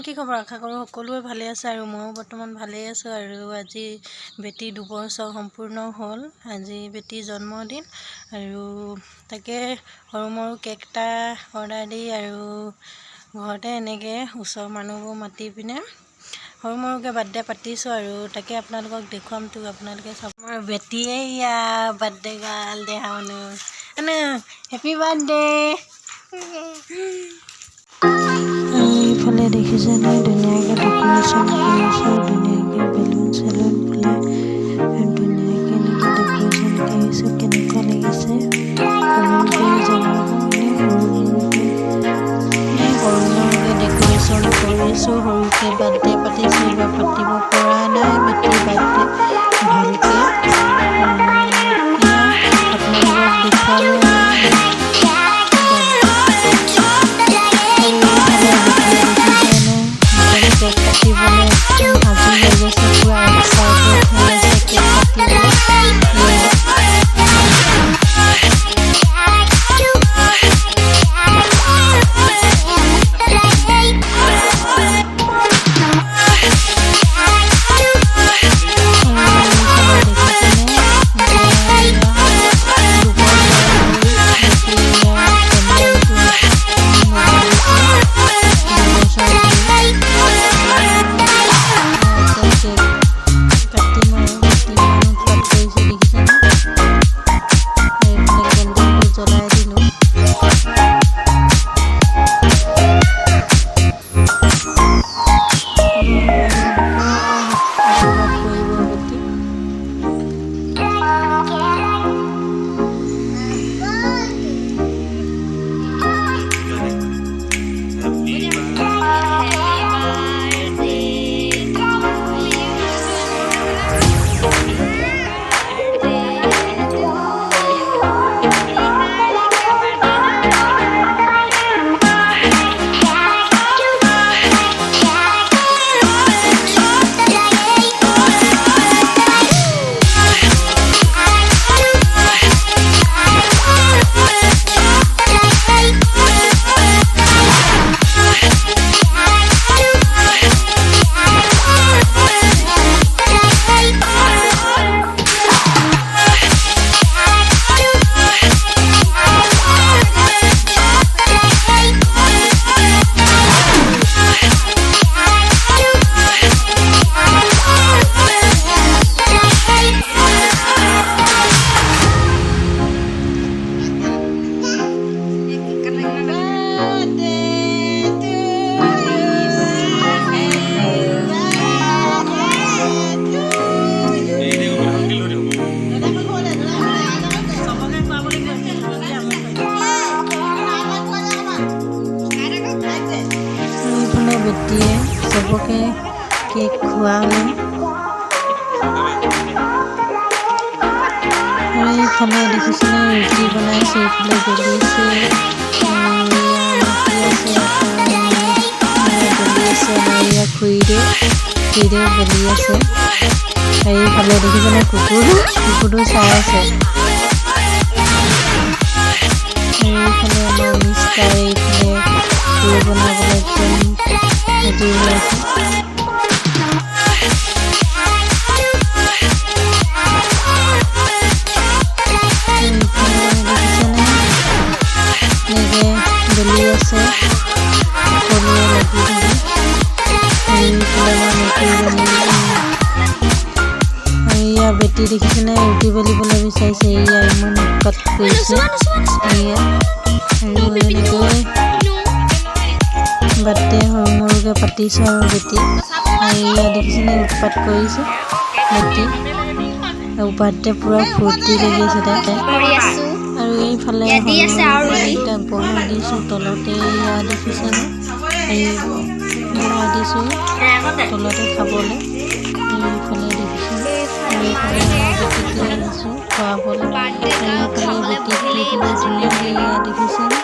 কি খবৰ? আশা কৰোঁ সকলোৱে ভালে আছে আৰু ময়ো বৰ্তমান ভালেই আছোঁ। আৰু আজি বেটি 2 বছৰ সম্পূৰ্ণ হ'ল। আজি বেটিৰ জন্মদিন আৰু তাকে সৰু মৰু কেক এটা অৰ্ডাৰ দি আৰু ঘৰতে এনেকৈ ওচৰৰ মানুহবোৰ মাতি পিনে সৰু মৰুকৈ বাৰ্থডে পাতিছোঁ আৰু তাকে আপোনালোকক দেখুৱাম। তো আপোনালোকে চাব। আমাৰ বেটিয়ে ইয়া বাৰ্থডে গাৰ্ল দেখাওনো আনো হেপী বাৰ্থডে। এইফালে দেখিছেনে ধুনীয়াকৈ ডেক'ৰেশ্যন কৰিছোঁ, ধুনীয়াকৈ বেলুন চেলুন ফুলাই ধুনীয়াকৈ এনেকৈ ডেক'ৰেশ্যন কৰিছোঁ। কেনেকুৱা লাগিছে কমেণ্ট কৰি জনাব। সৰু মৰুকৈ ডেক'ৰেশ্যন কৰিছোঁ, সৰুকৈ বাৰ্থডে পাতিছোঁ। এইবাৰ পাতিব পৰা নাই বেটিৰ বাৰ্থডে ভালকৈ। আপোনালোকক দেখুৱালোঁ কেক কাটিবলৈ সাজু হৈ গৈছে, পুৰা এক্সাইটেড হৈ আছে কেক কাটিবলৈ। বেটিয়ে চবকে কেক খোৱালে আৰু এইফালে দেখিছেনে ৰুটি বনাইছে, এইফালে বেলিছে খুৰীৰে বেলি আছে। এইফালে দেখিছেনে কুকুৰটো চাই আছে। এইফালে আমাৰ মিষ্টাৰ এইফালে পুৰি বনাবলৈ একদম সাজু হৈ আছে। এনেকৈ বেলি আছে সকলোৱে লাগি ধৰি। এয়া বেটি দেখিছেনে ৰুটি বেলিবলৈ বিচাৰিছে। এয়া ইমান উৎপাত কৰিছে। এয়া আৰু এনেকৈ বাৰ্থডে সৰু মৰুকৈ পাতিছে আৰু বেটি। আৰু এয়া দেখিছেনে উৎপাত কৰিছে বেটি আৰু বাৰ্থডে পূৰা ফূৰ্তি লাগি আছে তাতে। আৰু এইফালে সৰু বহাই দিছোঁ তলতে। এয়া দেখিছেনে বহাই দিছোঁ তলতে খাবলৈ। এইফালে দেখিছেনে এইফালে বেটিক আনিছোঁ খোৱাবলৈ। এইফালে বেটিক ধুনীয়াকৈ এয়া দেখিছেনে